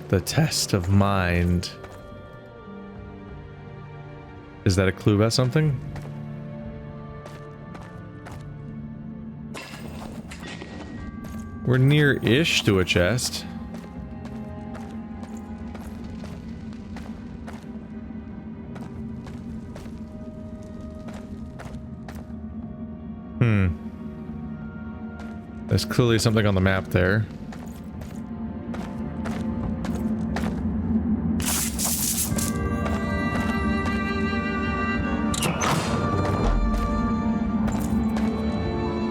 The test of mind. Is that a clue about something? We're near-ish to a chest. There's clearly something on the map there.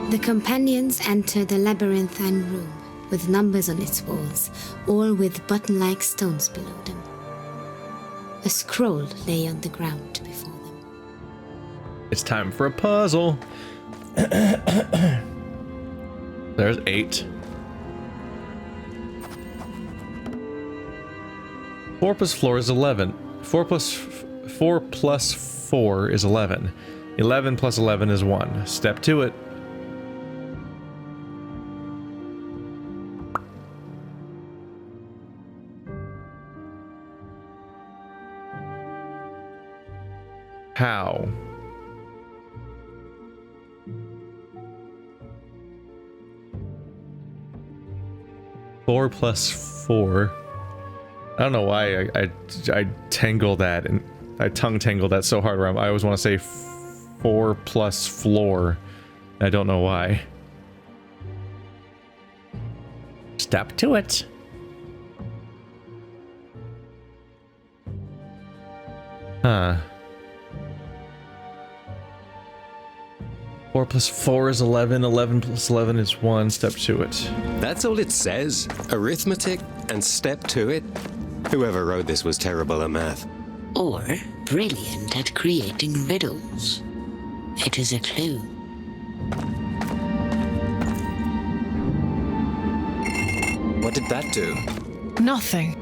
The companions enter the labyrinthine room with numbers on its walls, all with button-like stones below them. A scroll lay on the ground before them. It's time for a puzzle. There's 8. 4 plus 4 is 11. 4 plus 4 is 11. 11 plus 11 is 1. Step to it. How? Four plus 4. I don't know why I tangle that and I tongue tangle that so hard. Where I always want to say 4 plus floor. I don't know why. Step to it. Huh. 4 plus 4 is 11. 11 plus 11 is 1. Step to it. That's all it says. Arithmetic and step to it. Whoever wrote this was terrible at math. Or brilliant at creating riddles. It is a clue. What did that do? Nothing.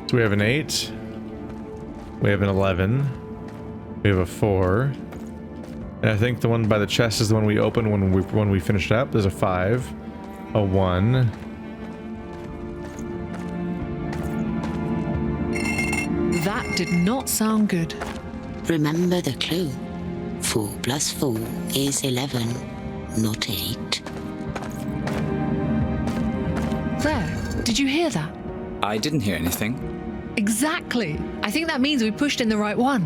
So we have an 8. We have an 11. We have a 4. And I think the one by the chest is the one we opened when we finished up. There's a 5. A 1. That did not sound good. Remember the clue. 4 plus 4 is 11, not 8. There. Did you hear that? I didn't hear anything. Exactly. I think that means we pushed in the right one.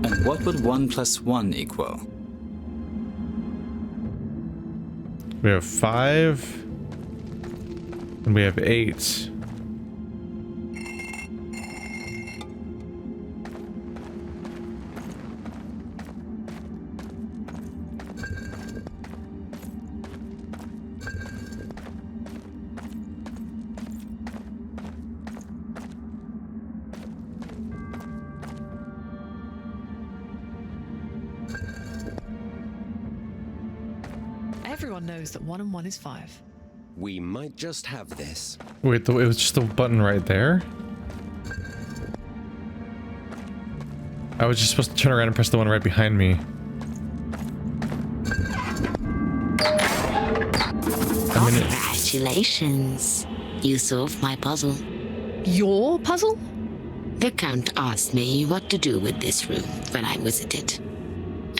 And what would 1 plus 1 equal? We have 5. And we have 8. Everyone knows that 1 and 1 is 5. We might just have this. Wait, it was just a button right there? I was just supposed to turn around and press the one right behind me. Congratulations. You solved my puzzle. Your puzzle? The Count asked me what to do with this room when I visited.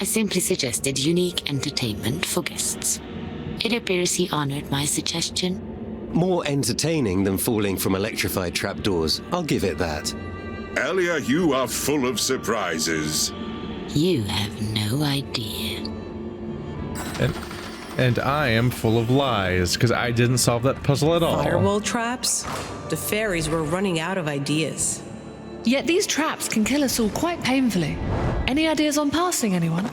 I simply suggested unique entertainment for guests. It appears he honored my suggestion. More entertaining than falling from electrified trapdoors. I'll give it that. Elia, you are full of surprises. You have no idea. And I am full of lies, because I didn't solve that puzzle at all. Firewall traps? The fairies were running out of ideas. Yet these traps can kill us all quite painfully. Any ideas on passing, anyone?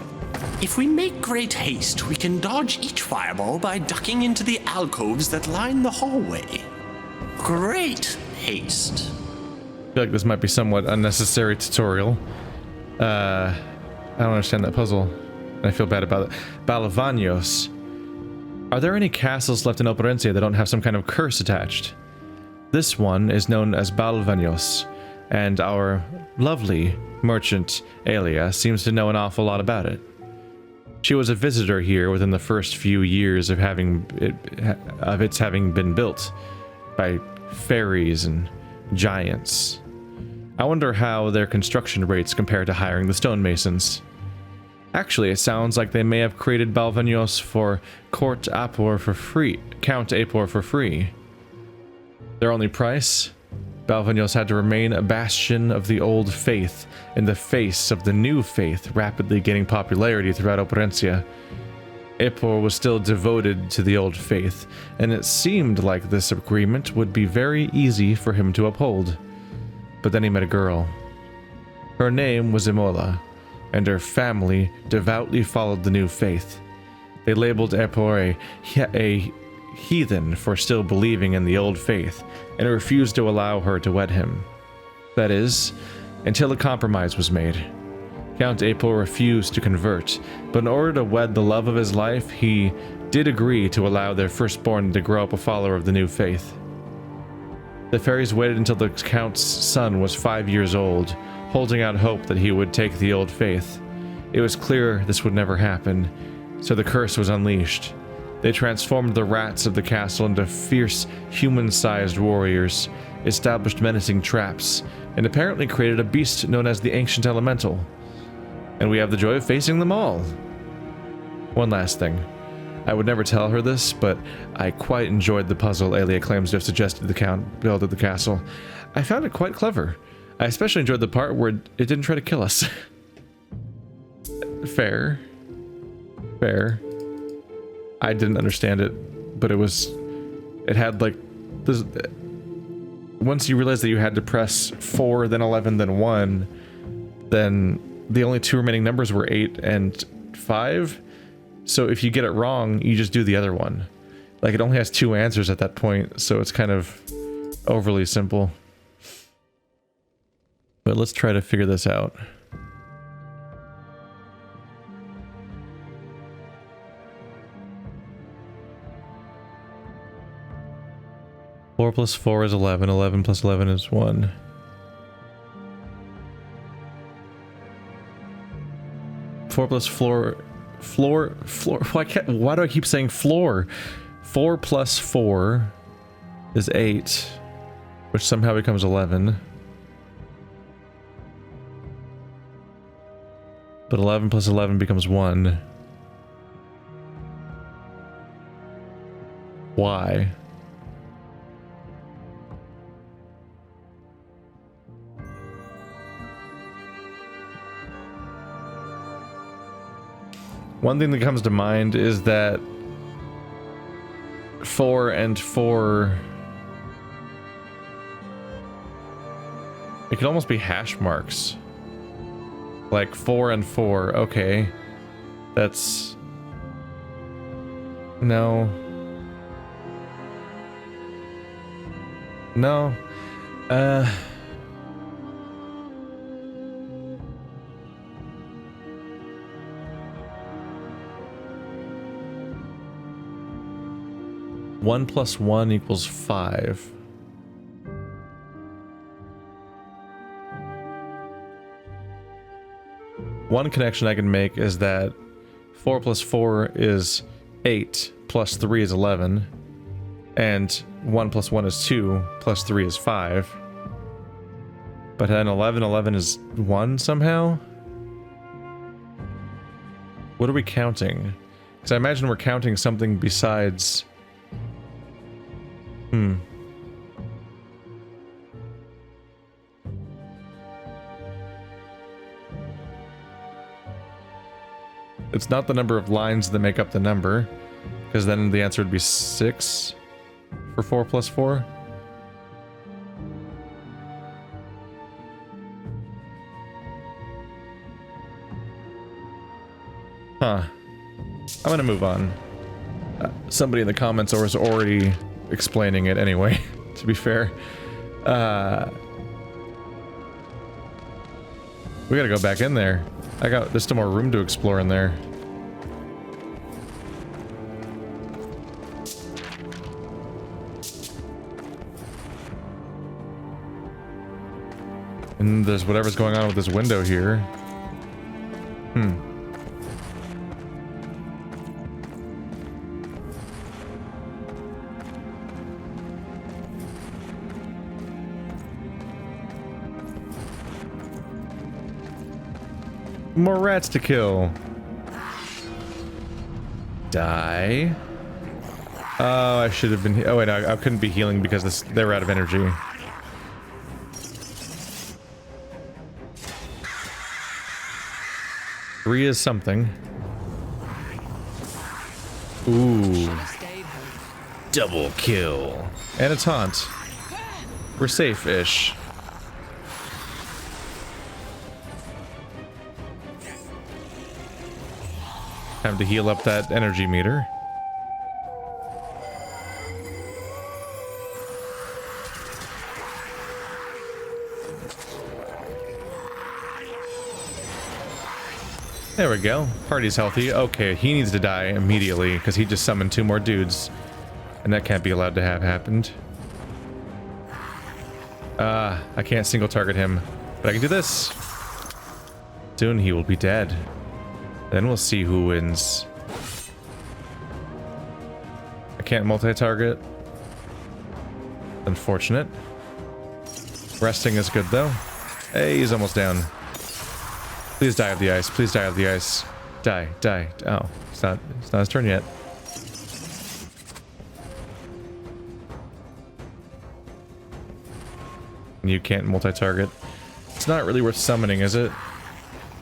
If we make great haste, we can dodge each fireball by ducking into the alcoves that line the hallway. Great haste. I feel like this might be somewhat unnecessary tutorial. I don't understand that puzzle. And I feel bad about it. Balavanos. Are there any castles left in Operencia that don't have some kind of curse attached? This one is known as Balvanios, and our lovely merchant Aelia seems to know an awful lot about it. She was a visitor here within the first few years of its having been built by fairies and giants. I wonder how their construction rates compare to hiring the stonemasons. Actually, it sounds like they may have created Balvanios for Count Apor for free. Their only price? Balvanios had to remain a bastion of the old faith in the face of the new faith rapidly gaining popularity throughout Operencia. Apor was still devoted to the old faith, and it seemed like this agreement would be very easy for him to uphold. But then he met a girl. Her name was Imola, and her family devoutly followed the new faith. They labeled Apor a heathen for still believing in the old faith, and refused to allow her to wed him. That is, until a compromise was made. Count Apor refused to convert, but in order to wed the love of his life, he did agree to allow their firstborn to grow up a follower of the new faith. The fairies waited until the Count's son was 5 years old, holding out hope that he would take the old faith. It was clear this would never happen, so the curse was unleashed. They transformed the rats of the castle into fierce, human-sized warriors, established menacing traps, and apparently created a beast known as the Ancient Elemental. And we have the joy of facing them all. One last thing. I would never tell her this, but I quite enjoyed the puzzle Aelia claims to have suggested the Count build at the castle. I found it quite clever. I especially enjoyed the part where it didn't try to kill us. Fair. Fair. I didn't understand it, but it had like this. Once you realize that you had to press 4, then 11, then 1, then the only two remaining numbers were 8 and 5. So if you get it wrong, you just do the other one. Like, it only has 2 answers at that point, so it's kind of overly simple. But let's try to figure this out. Four plus 4 is 11. 11 plus 11 is 1. Four plus floor. Why do I keep saying floor? 4 plus 4 is 8, which somehow becomes 11. But 11 plus 11 becomes 1. Why? One thing that comes to mind is that 4 and 4... It could almost be hash marks. Like 4 and 4, okay. That's... No. No. 1 plus 1 equals 5. One connection I can make is that 4 plus 4 is 8, plus 3 is 11, and 1 plus 1 is 2, plus 3 is 5. But then 11 is 1 somehow? What are we counting? Because I imagine we're counting something besides... It's not the number of lines that make up the number, because then the answer would be 6 for 4 plus 4. Huh. I'm gonna move on. Somebody in the comments was already explaining it anyway, to be fair. We gotta go back in there. There's still more room to explore in there. And there's whatever's going on with this window here. More rats to kill. Die. Oh, I should have been. Oh wait, I couldn't be healing because they were out of energy. Three is something. Ooh. Double kill. And a taunt. We're safe-ish. Time to heal up that energy meter. There we go. Party's healthy. Okay, he needs to die immediately because he just summoned 2 more dudes. And that can't be allowed to have happened. I can't single target him. But I can do this. Soon he will be dead. Then we'll see who wins. I can't multi-target. Unfortunate. Resting is good though. Hey, he's almost down. Please die of the ice. Please die of the ice. Die. Die. Oh, it's not his turn yet. You can't multi-target. It's not really worth summoning, is it?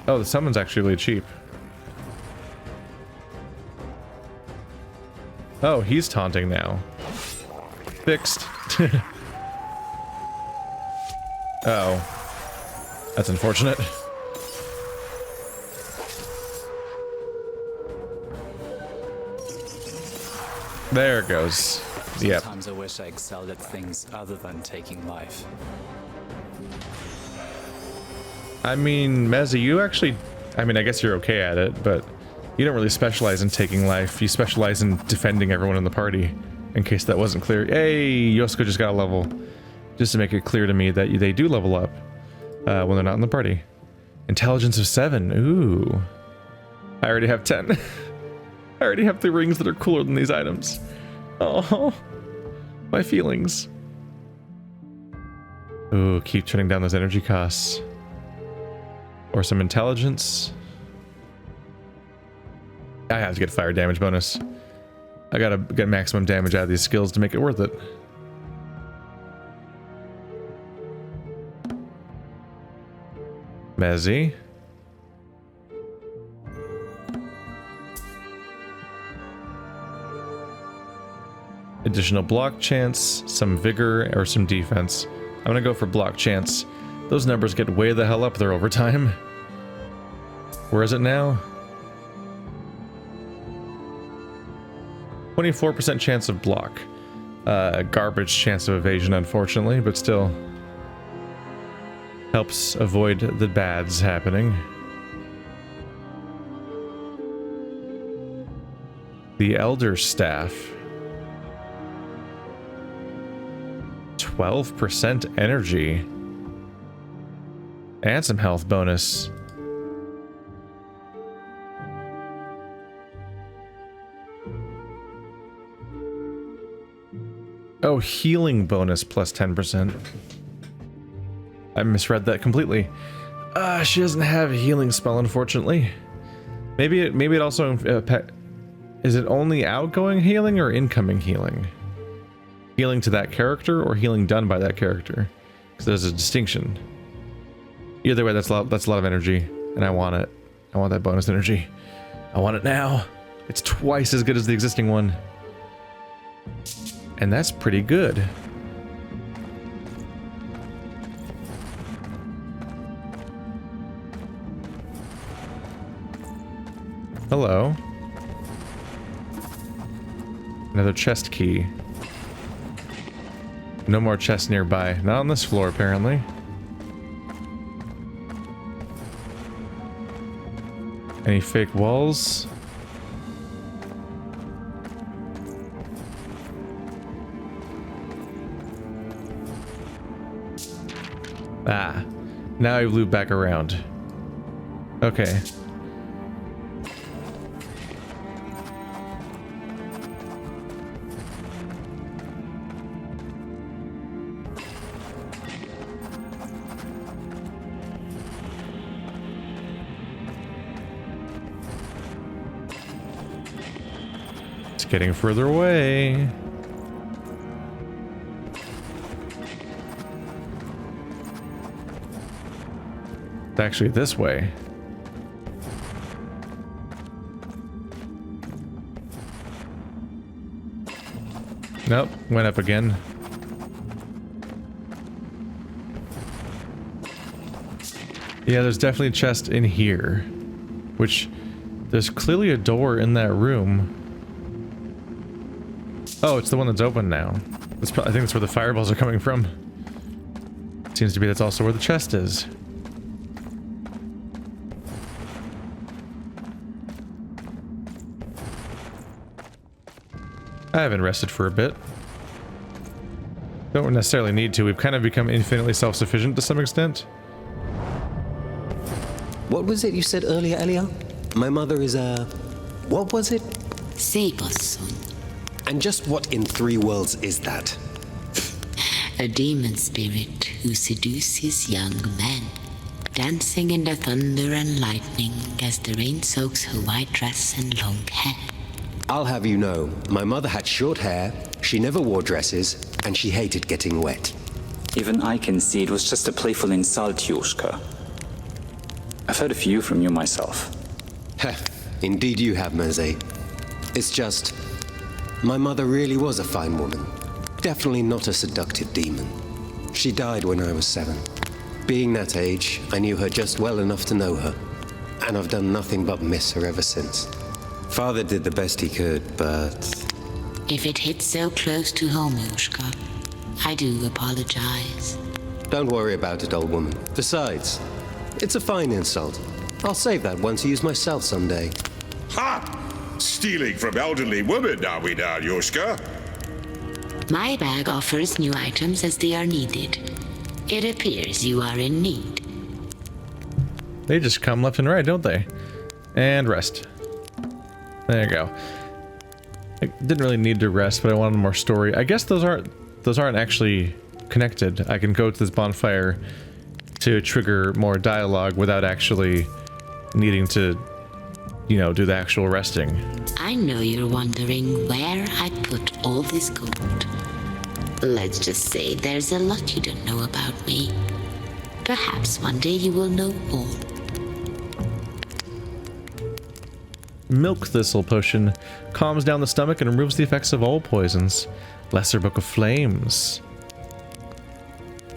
Oh, the summon's actually really cheap. Oh, he's taunting now. Fixed. Oh. That's unfortunate. There it goes. Yep. Sometimes I wish I excelled at things other than taking life. I mean, Mezzy, you actually... I mean, I guess you're okay at it, but you don't really specialize in taking life. You specialize in defending everyone in the party, in case that wasn't clear. Hey, Yosuke just got a level. Just to make it clear to me that they do level up when they're not in the party. Intelligence of 7. Ooh. I already have 10. I already have 3 rings that are cooler than these items. Oh, my feelings. Ooh, keep turning down those energy costs. Or some intelligence. I have to get fire damage bonus. I gotta get maximum damage out of these skills to make it worth it. Mezzy. Additional block chance, some vigor, or some defense. I'm gonna go for block chance. Those numbers get way the hell up there over time. Where is it now? 24% chance of block. Garbage chance of evasion, unfortunately, but still helps avoid the bads happening. The Elder Staff. 12% energy. And some health bonus. Oh, healing bonus plus 10%. I misread that completely. She doesn't have a healing spell, unfortunately. Maybe it also is it only outgoing healing or incoming healing? Healing to that character or healing done by that character? Because there's a distinction. Either way, that's a lot of energy, and I want it. I want that bonus energy. I want it now. It's twice as good as the existing one. And that's pretty good. Hello. Another chest key. No more chests nearby. Not on this floor, apparently. Any fake walls? Ah. Now I loop back around. Okay. It's getting further away. It's actually this way. Nope, went up again. Yeah, there's definitely a chest in here. Which, there's clearly a door in that room. Oh, it's the one that's open now. I think that's where the fireballs are coming from. Seems to be that's also where the chest is. I haven't rested for a bit. Don't necessarily need to. We've kind of become infinitely self-sufficient to some extent. What was it you said earlier, Elia? My mother is a... what was it? Saberson. And just what in 3 worlds is that? A demon spirit who seduces young men, dancing in the thunder and lightning as the rain soaks her white dress and long hair. I'll have you know, my mother had short hair, she never wore dresses, and she hated getting wet. Even I can see it was just a playful insult, Yoshka. I've heard a few from you myself. Heh, indeed you have, Merze. It's just, my mother really was a fine woman. Definitely not a seductive demon. She died when I was 7. Being that age, I knew her just well enough to know her. And I've done nothing but miss her ever since. Father did the best he could, but... If it hits so close to home, Yoshka, I do apologize. Don't worry about it, old woman. Besides, it's a fine insult. I'll save that one to use myself someday. Ha! Stealing from elderly women, are we now, Yoshka? My bag offers new items as they are needed. It appears you are in need. They just come left and right, don't they? And rest. There you go. I didn't really need to rest, but I wanted more story. I guess those aren't actually connected. I can go to this bonfire to trigger more dialogue without actually needing to, you know, do the actual resting. I know you're wondering where I put all this gold. Let's just say there's a lot you don't know about me. Perhaps one day you will know all. Milk Thistle Potion calms down the stomach and removes the effects of all poisons. Lesser Book of Flames.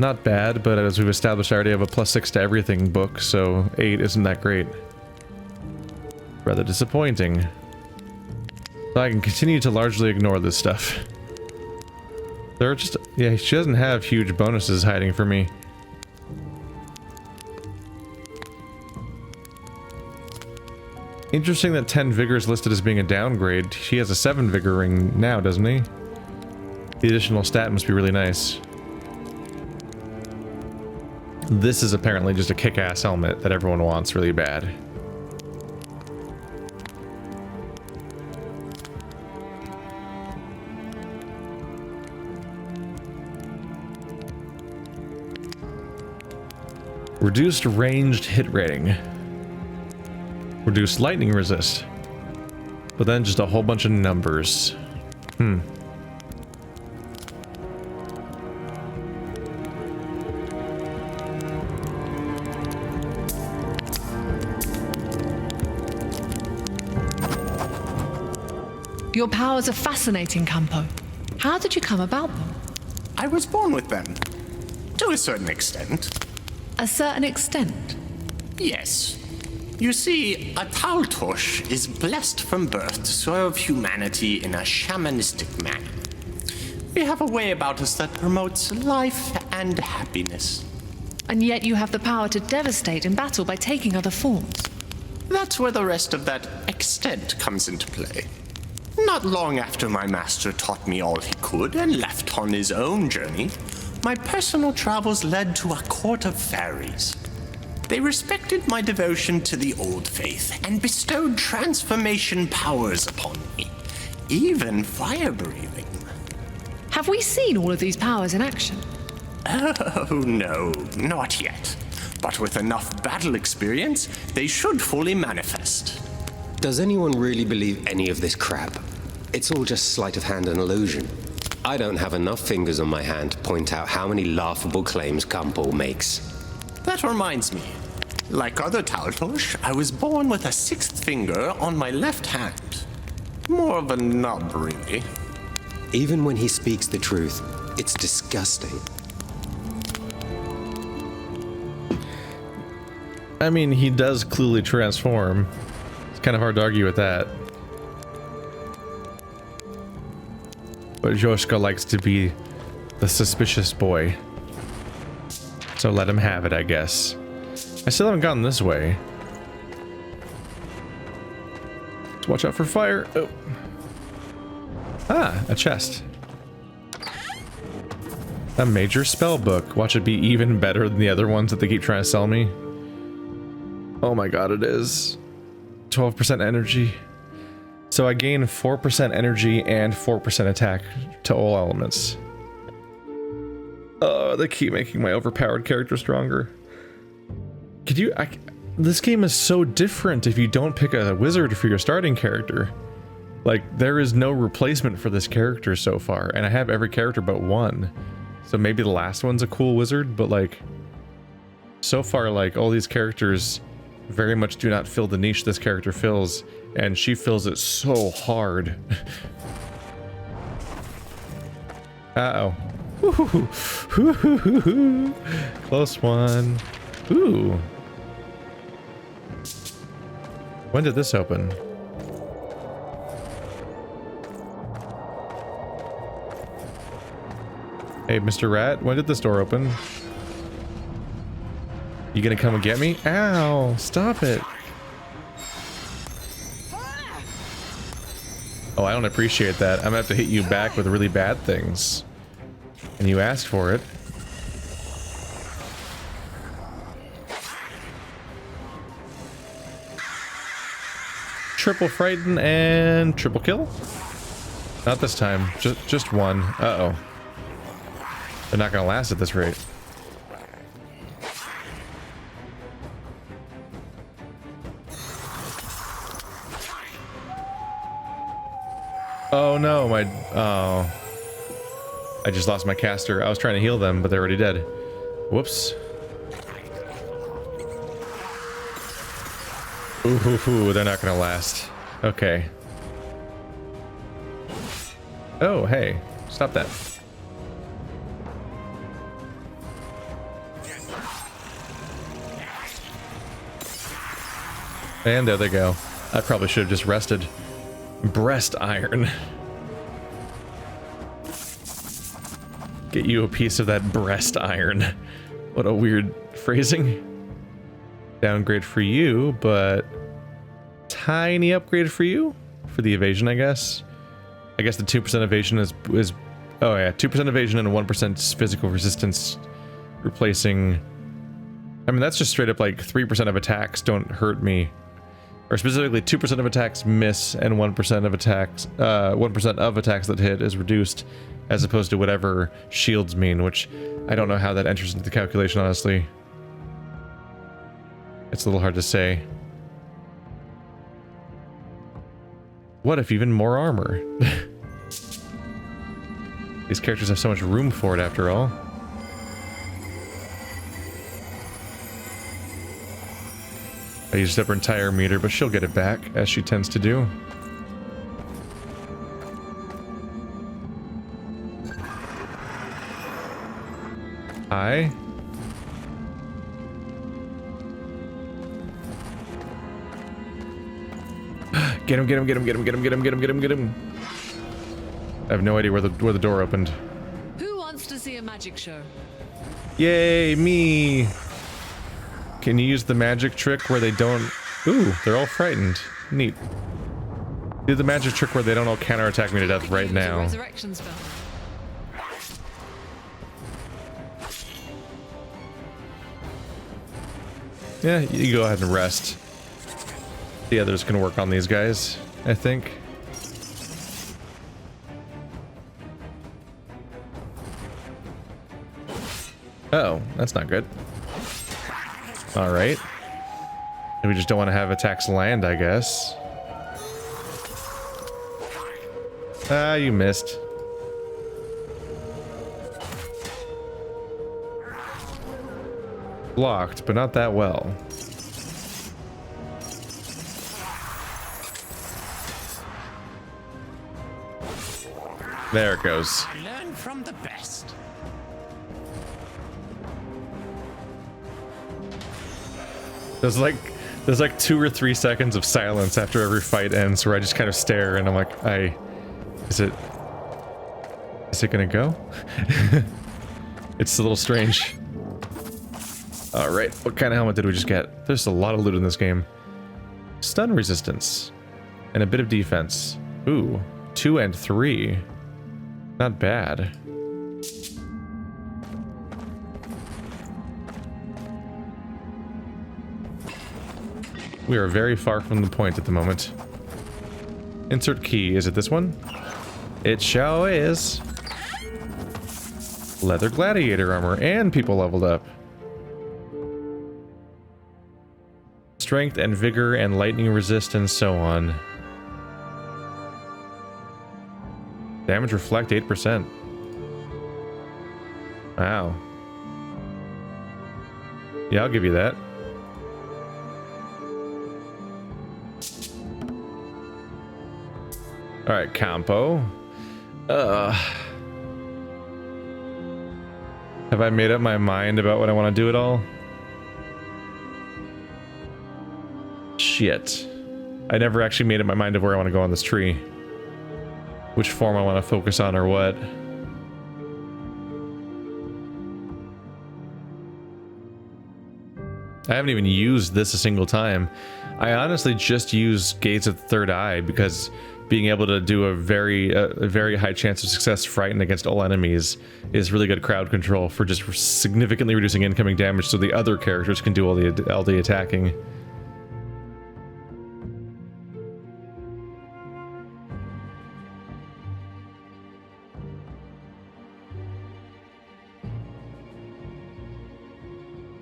Not bad, but as we've established, I already have a +6 to everything book, so 8 isn't that great. Rather disappointing. So I can continue to largely ignore this stuff. There are just... yeah, she doesn't have huge bonuses hiding for me. Interesting that 10 Vigor is listed as being a downgrade. He has a 7 Vigor ring now, doesn't he? The additional stat must be really nice. This is apparently just a kick-ass helmet that everyone wants really bad. Reduced ranged hit rating. Reduced lightning resist. But then just a whole bunch of numbers. Your powers are fascinating, Campo. How did you come about them? I was born with them. To a certain extent. A certain extent? Yes. You see, a Taltosh is blessed from birth to serve humanity in a shamanistic manner. We have a way about us that promotes life and happiness. And yet you have the power to devastate in battle by taking other forms. That's where the rest of that extent comes into play. Not long after my master taught me all he could and left on his own journey, my personal travels led to a court of fairies. They respected my devotion to the old faith and bestowed transformation powers upon me, even fire breathing. Have we seen all of these powers in action? Oh, no, not yet. But with enough battle experience, they should fully manifest. Does anyone really believe any of this crap? It's all just sleight of hand and illusion. I don't have enough fingers on my hand to point out how many laughable claims Gumball makes. That reminds me. Like other Taltosh, I was born with a sixth finger on my left hand. More of a nub, really. Even when he speaks the truth, it's disgusting. I mean, he does clearly transform. It's kind of hard to argue with that. But Joshka likes to be the suspicious boy. So let him have it, I guess. I still haven't gone this way. Let's watch out for fire. Oh. Ah, a chest. A major spell book. Watch it be even better than the other ones that they keep trying to sell me. Oh my god, it is. 12% energy. So I gain 4% energy and 4% attack to all elements. Oh, they keep making my overpowered character stronger. Could you... this game is so different if you don't pick a wizard for your starting character. Like, there is no replacement for this character so far, and I have every character but one. So maybe the last one's a cool wizard, but like... so far, like, all these characters very much do not fill the niche this character fills, and she fills it so hard. Uh-oh. Close one. Ooh. When did this open? Hey, Mr. Rat, when did this door open? You gonna come and get me? Ow! Stop it! Oh, I don't appreciate that. I'm gonna have to hit you back with really bad things. And you asked for it. Triple frighten and triple kill? Not this time. Just one. Uh-oh. They're not gonna last at this rate. Oh no, oh. I just lost my caster. I was trying to heal them, but they're already dead. Whoops. Ooh, they're not gonna last. Okay. Oh, hey. Stop that. And there they go. I probably should have just rested. Breast iron. Get you a piece of that breast iron. What a weird phrasing. Downgrade for you, but tiny upgrade for you? For the evasion, I guess. I guess the 2% evasion is oh yeah, 2% evasion and 1% physical resistance replacing. I mean, that's just straight up like 3% of attacks don't hurt me. Or specifically 2% of attacks miss and 1% of attacks 1% of attacks that hit is reduced, as opposed to whatever shields mean, which I don't know how that enters into the calculation, honestly. It's a little hard to say. What if even more armor? These characters have so much room for it after all. I used up her entire meter, but she'll get it back, as she tends to do. Hi. Get him, get him, get him, get him, get him, get him, get him, get him, get him. I have no idea where the door opened. Who wants to see a magic show? Yay, me! Can you use the magic trick where they don't... Ooh, they're all frightened. Neat. Do the magic trick where they don't all counterattack me to death right now. Resurrection spell. Yeah, you go ahead and rest. The others can work on these guys, I think. Oh, that's not good. Alright. We just don't want to have attacks land, I guess. Ah, you missed. Blocked, but not that well. There it goes. Learn from the best. There's like 2 or 3 seconds of silence after every fight ends where I just kind of stare and I'm like, is it gonna go? It's a little strange. Alright, what kind of helmet did we just get? There's a lot of loot in this game. Stun resistance. And a bit of defense. Ooh, 2 and 3. Not bad. We are very far from the point at the moment. Insert key. Is it this one? It sure is. Leather gladiator armor and people leveled up. Strength and vigor and lightning resist and so on. Damage reflect 8%. Wow. Yeah, I'll give you that. Alright, Campo. Have I made up my mind about what I want to do at all? Shit. I never actually made up my mind of where I want to go on this tree. Which form I want to focus on or what. I haven't even used this a single time. I honestly just use Gates of the Third Eye because being able to do a very high chance of success frighten against all enemies is really good crowd control for just significantly reducing incoming damage so the other characters can do all the attacking.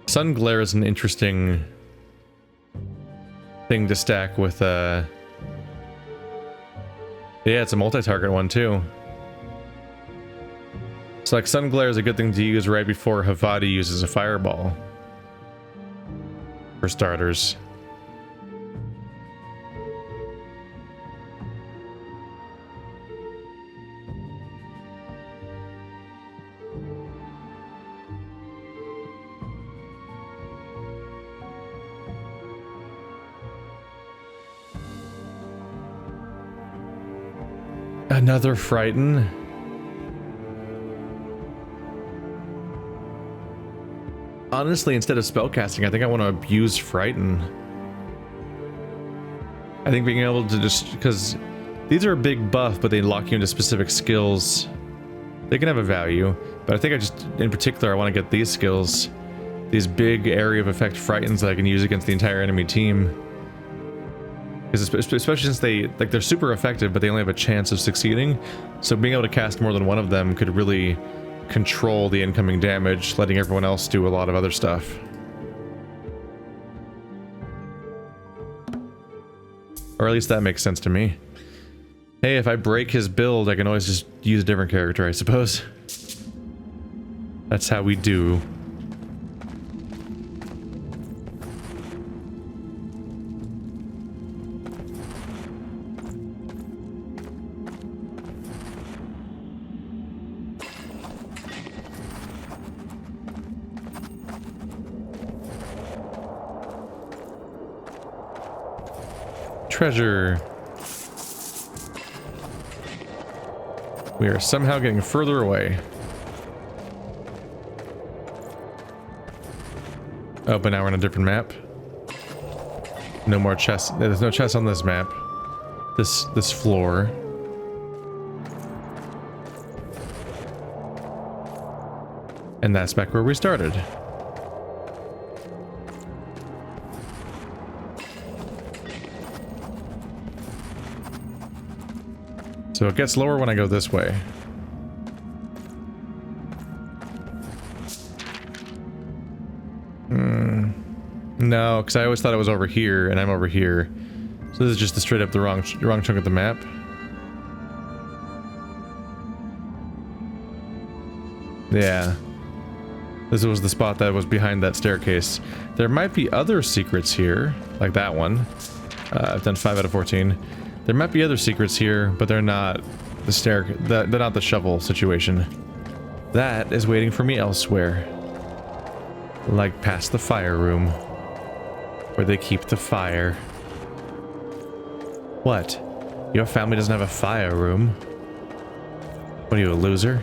Sun Glare is an interesting thing to stack with, yeah, it's a multi-target one too. So like Sun Glare is a good thing to use right before Havadi uses a fireball. For starters. Another Frighten. Honestly, instead of spellcasting, I think I want to abuse Frighten. I think being able to just... because these are a big buff, but they lock you into specific skills. They can have a value, but I think I just... in particular, I want to get these skills. These big area of effect Frightens that I can use against the entire enemy team. Because especially since they're super effective, but they only have a chance of succeeding. So being able to cast more than one of them could really control the incoming damage, letting everyone else do a lot of other stuff. Or at least that makes sense to me. Hey, if I break his build, I can always just use a different character, I suppose. That's how we do. Treasure. We are somehow getting further away. Oh, but now we're on a different map. No more chests. There's no chests on this map. This floor. And that's back where we started. So it gets lower when I go this way. No, because I always thought it was over here, and I'm over here. So this is just straight up the wrong chunk of the map. Yeah. This was the spot that was behind that staircase. There might be other secrets here, like that one. I've done 5 out of 14. There might be other secrets here, but they're not the they're not the shovel situation. That is waiting for me elsewhere. Like past the fire room, where they keep the fire. What? Your family doesn't have a fire room? What are you, a loser?